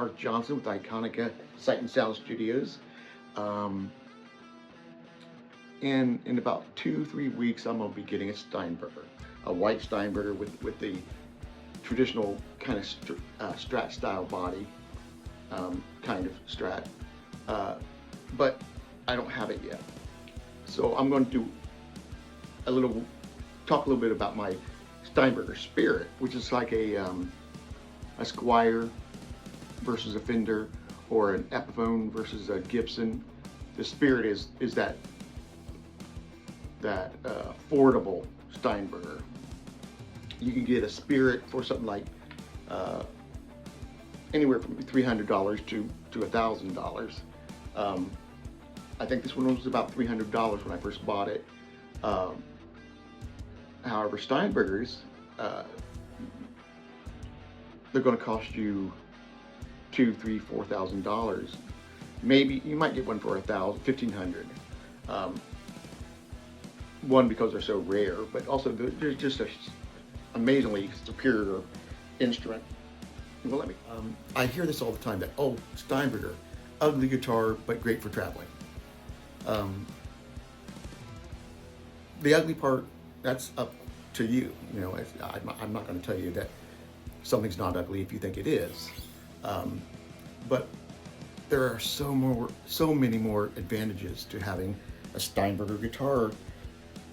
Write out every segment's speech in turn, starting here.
Mark Johnson with Iconica Sight and Sound Studios. In about 2-3 weeks, I'm going to be getting a Steinberger, a white Steinberger with the traditional kind of Strat style body, kind of Strat, but I don't have it yet. So I'm going to do talk a little bit about my Steinberger Spirit, which is like a Squire versus a Fender, or an Epiphone versus a Gibson. The Spirit is that affordable Steinberger. You can get a Spirit for something like anywhere from $300 to $1,000. I think this one was about $300 when I first bought it. However, Steinbergers, they're going to cost you $2,000, $3,000, $4,000. Maybe you might get one for $1,500. One, because they're so rare, but also they're just a amazingly superior instrument. Well, I hear this all the time, that, oh, Steinberger, ugly guitar, but great for traveling. The ugly part, that's up to you. You know, I'm not going to tell you that something's not ugly if you think it is. But there are so many more advantages to having a Steinberger guitar,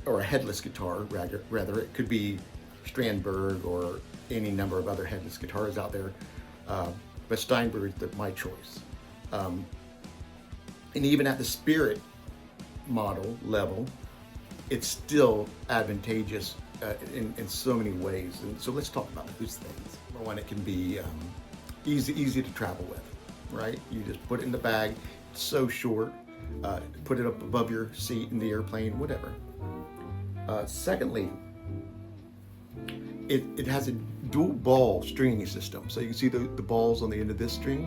or a headless guitar, rather. It could be Steinberger or any number of other headless guitars out there, but Steinberger is my choice. And even at the Spirit model level, it's still advantageous in so many ways. And so let's talk about those things. Number one, it can be easy to travel with, right? You just put it in the bag, it's so short, put it up above your seat in the airplane, whatever. Secondly, it has a dual ball stringing system. So you can see the balls on the end of this string,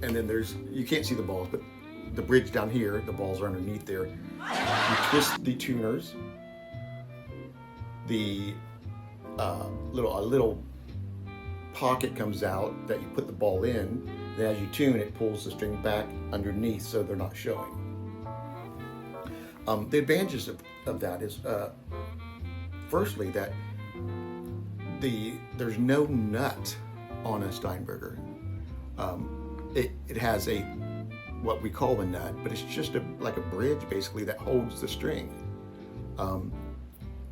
and then you can't see the balls, but the bridge down here, the balls are underneath there. You twist the tuners, a little pocket comes out that you put the ball in. Then as you tune, it pulls the string back underneath so they're not showing. The advantages of that is, firstly, that there's no nut on a Steinberger. It has what we call a nut, but it's just like a bridge basically that holds the string. And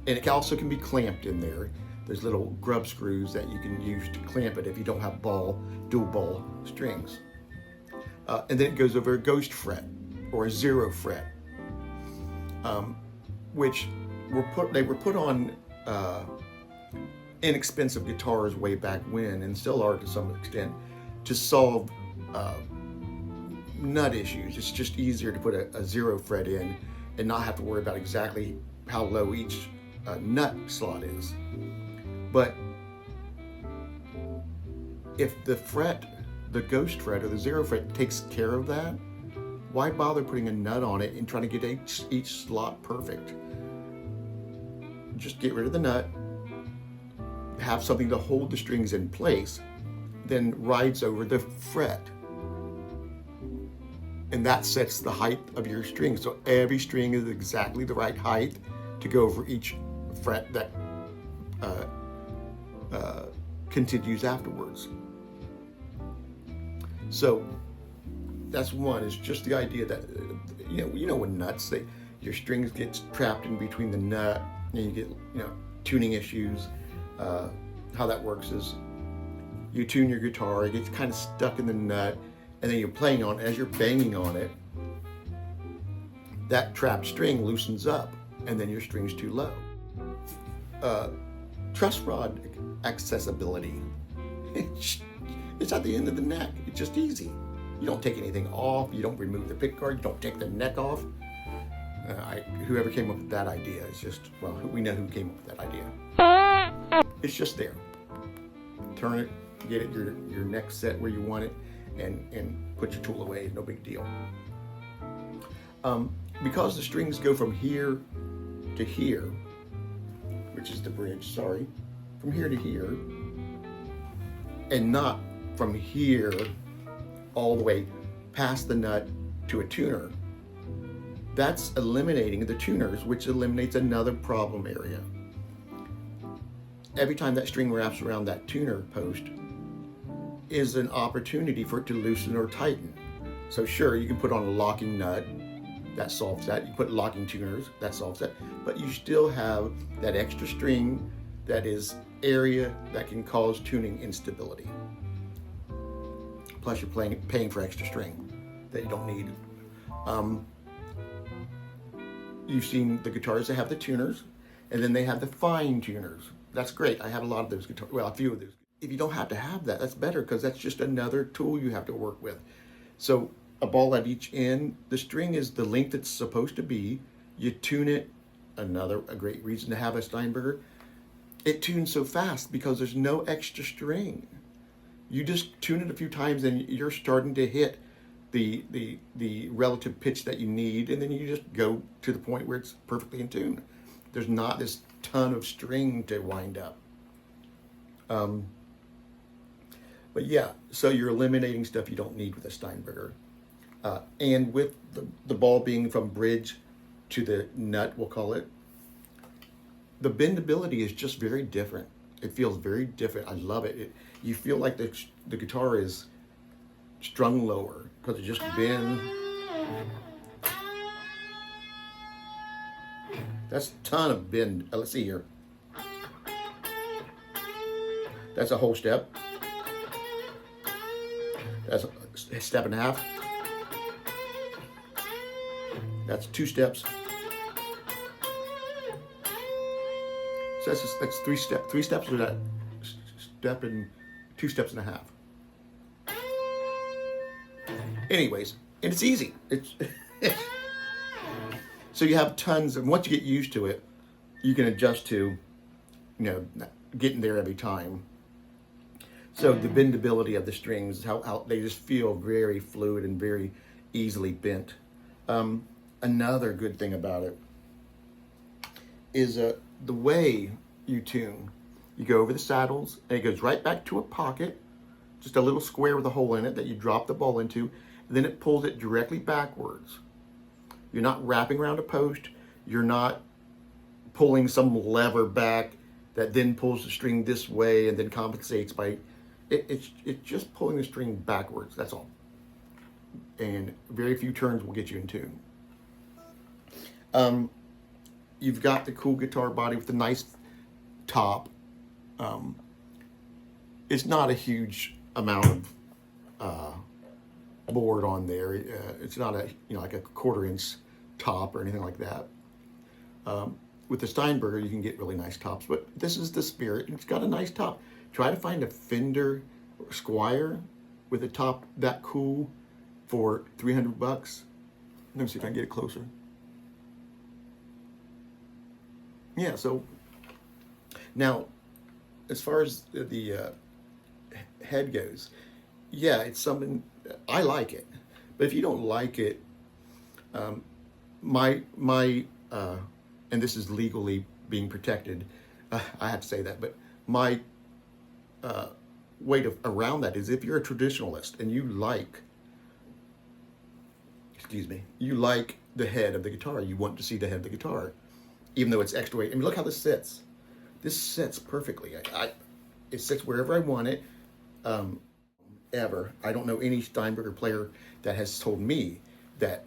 it also can be clamped in there. There's little grub screws that you can use to clamp it if you don't have dual ball strings. And then it goes over a ghost fret or a 0 fret, which they were put on inexpensive guitars way back when, and still are to some extent, to solve nut issues. It's just easier to put a 0 fret in and not have to worry about exactly how low each nut slot is. But if the ghost fret or the 0 fret takes care of that, why bother putting a nut on it and trying to get each slot perfect? Just get rid of the nut, have something to hold the strings in place, then rides over the fret. And that sets the height of your string. So every string is exactly the right height to go over each fret that continues afterwards. So that's one, is just the idea that, you know when nuts, your strings get trapped in between the nut, and you get, tuning issues. How that works is you tune your guitar, it gets kind of stuck in the nut, and then you're playing on it. As you're banging on it, that trapped string loosens up, and then your string's too low. Truss rod accessibility. It's at the end of the neck. It's just easy. You don't take anything off. You don't remove the pick guard. You don't take the neck off. Whoever came up with that idea is just, well, we know who came up with that idea. It's just there. Turn it, get it your neck set where you want it, and put your tool away. No big deal. Because the strings go from here to here, which is the bridge, from here to here, and not from here all the way past the nut to a tuner, that's eliminating the tuners, which eliminates another problem area. Every time that string wraps around that tuner post is an opportunity for it to loosen or tighten. So sure, you can put on a locking nut, that solves that. You put locking tuners, that solves that. But you still have that extra string that is area that can cause tuning instability. Plus you're paying for extra string that you don't need. You've seen the guitars that have the tuners, and then they have the fine tuners. That's great. I have a lot of those guitars, well, a few of those. If you don't have to have that, that's better, because that's just another tool you have to work with. So a ball at each end, the string is the length it's supposed to be. You tune it, a great reason to have a Steinberger. It tunes so fast because there's no extra string. You just tune it a few times and you're starting to hit the relative pitch that you need, and then you just go to the point where it's perfectly in tune. There's not this ton of string to wind up. But yeah, so you're eliminating stuff you don't need with a Steinberger. And with the ball being from bridge to the nut, we'll call it, the bendability is just very different. It feels very different. I love it. You feel like the guitar is strung lower because it just bends. That's a ton of bend. Let's see here. That's a whole step. That's a step and a half. That's 2 steps. So that's 3 steps. 3 steps or that step and 2 steps and a half. Anyways, and it's easy. It's so you have tons, and once you get used to it, you can adjust to, getting there every time. So the bendability of the strings, how they just feel very fluid and very easily bent. Another good thing about it is the way you tune. You go over the saddles, and it goes right back to a pocket, just a little square with a hole in it that you drop the ball into, and then it pulls it directly backwards. You're not wrapping around a post. You're not pulling some lever back that then pulls the string this way and then compensates by... It's just pulling the string backwards, that's all. And very few turns will get you in tune. You've got the cool guitar body with the nice top. It's not a huge amount of board on there. It's not like a 1/4 inch top or anything like that. With the Steinberger, you can get really nice tops, but this is the Spirit, and it's got a nice top. Try to find a Fender or Squier with a top that cool for $300. Let me see if I can get it closer. Yeah, so now, as far as the head goes, yeah, it's something, I like it. But if you don't like it, and this is legally being protected, I have to say that, but my way around that is if you're a traditionalist and you like the head of the guitar, you want to see the head of the guitar, even though it's extra weight. I mean, look how this sits. This sits perfectly. It sits wherever I want it, ever. I don't know any Steinberger player that has told me that,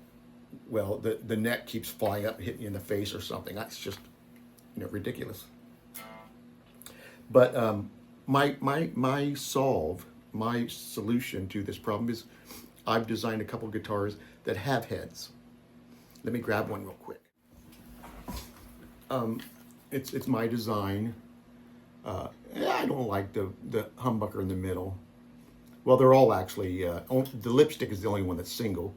well, the neck keeps flying up and hitting you in the face or something. That's just, ridiculous. But my solution to this problem is I've designed a couple of guitars that have heads. Let me grab one real quick. It's my design. I don't like the humbucker in the middle. Well, they're all actually, the lipstick is the only one that's single.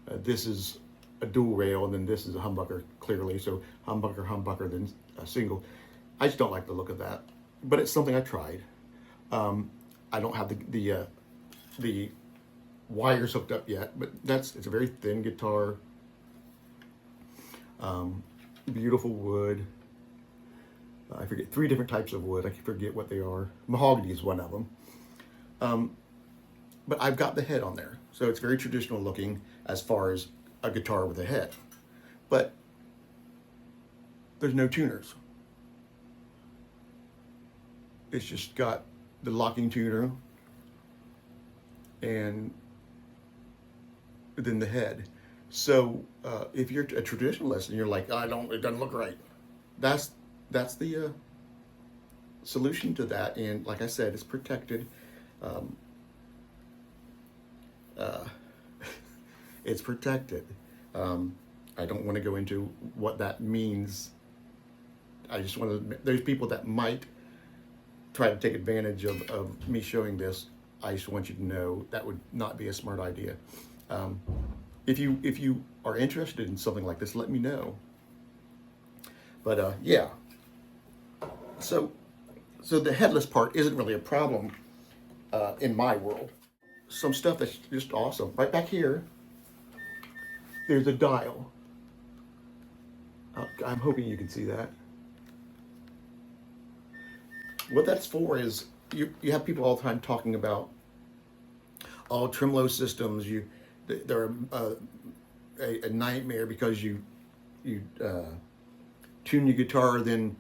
This is a dual rail, and then this is a humbucker, clearly. So humbucker, then single. I just don't like the look of that, but it's something I tried. I don't have the wires hooked up yet, but it's a very thin guitar. Beautiful wood. I forget 3 different types of wood. I forget what they are. Mahogany is one of them. but I've got the head on there. So it's very traditional looking as far as a guitar with a head. But there's no tuners. It's just got the locking tuner and then the head. So if you're a traditionalist and you're like, it doesn't look right. That's the solution to that. And like I said, it's protected. Um, uh, it's protected. I don't want to go into what that means. I just want to, there's people that might try to take advantage of me showing this. I just want you to know that would not be a smart idea. If you are interested in something like this, let me know. But yeah, so the headless part isn't really a problem in my world. Some stuff that's just awesome. Right back here, there's a dial. I'm hoping you can see that. What that's for is you have people all the time talking about all tremolo systems. They're a nightmare because you tune your guitar, then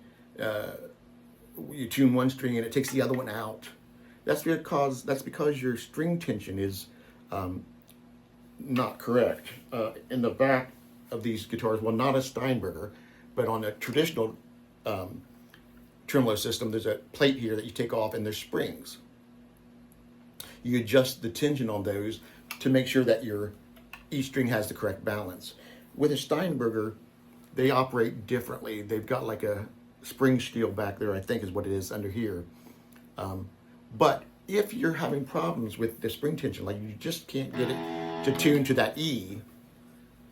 you tune one string and it takes the other one out. That's because your string tension is not correct. In the back of these guitars, well, not a Steinberger, but on a traditional tremolo system, there's a plate here that you take off and there's springs. You adjust the tension on those to make sure that each string has the correct balance. With a Steinberger, they operate differently. They've got like a spring steel back there, I think is what it is under here. But if you're having problems with the spring tension, like you just can't get it to tune to that E,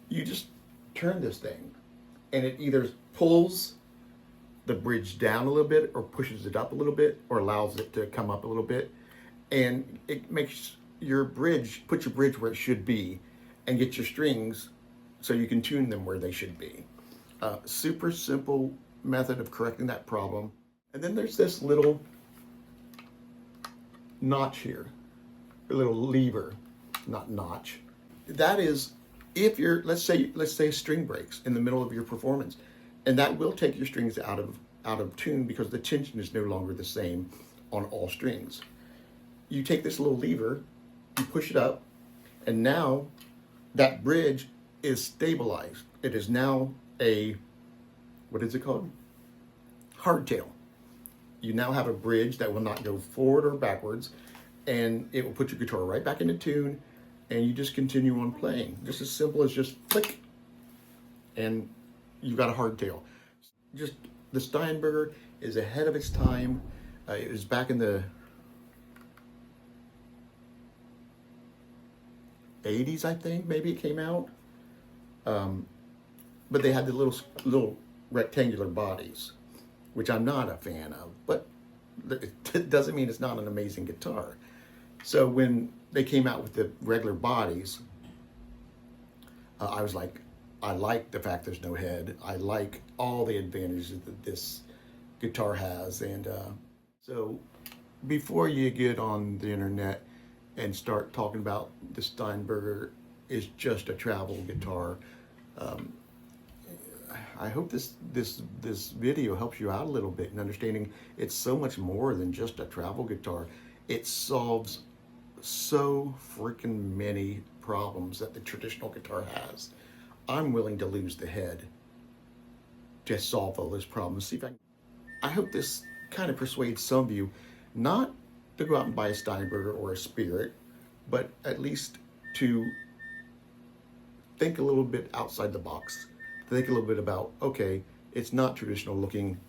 you just turn this thing and it either pulls the bridge down a little bit or pushes it up a little bit or allows it to come up a little bit. And it makes put your bridge where it should be and get your strings so you can tune them where they should be. Super simple method of correcting that problem. And then there's this little notch here, a little lever, not notch. That is, if you're, let's say a string breaks in the middle of your performance, and that will take your strings out of tune because the tension is no longer the same on all strings. You take this little lever, you push it up, and now that bridge is stabilized. It is now what is it called? Hardtail. You now have a bridge that will not go forward or backwards, and it will put your guitar right back into tune, and you just continue on playing. Just as simple as just flick, and you've got a hardtail. Just the Steinberger is ahead of its time. It was back in the 80s, I think, maybe it came out. But they had the little rectangular bodies, which I'm not a fan of, but it doesn't mean it's not an amazing guitar. So when they came out with the regular bodies, I was like, I like the fact there's no head. I like all the advantages that this guitar has. And so before you get on the internet and start talking about the Steinberger is just a travel guitar, I hope this video helps you out a little bit in understanding it's so much more than just a travel guitar. It solves so freaking many problems that the traditional guitar has. I'm willing to lose the head to solve all those problems. See if I hope this kind of persuades some of you not to go out and buy a Steinberger or a Spirit, but at least to think a little bit outside the box. Think a little bit about, okay, it's not traditional looking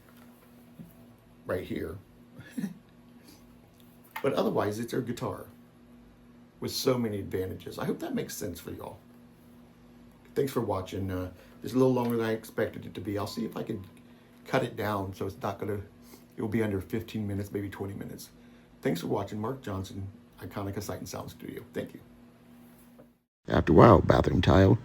right here. But otherwise, it's a guitar with so many advantages. I hope that makes sense for y'all. Thanks for watching. It's a little longer than I expected it to be. I'll see if I can cut it down so it's not gonna, it will be under 15 minutes, maybe 20 minutes. Thanks for watching. Mark Johnson, Iconica Sight and Sound Studio. Thank you. After a while, bathroom tile.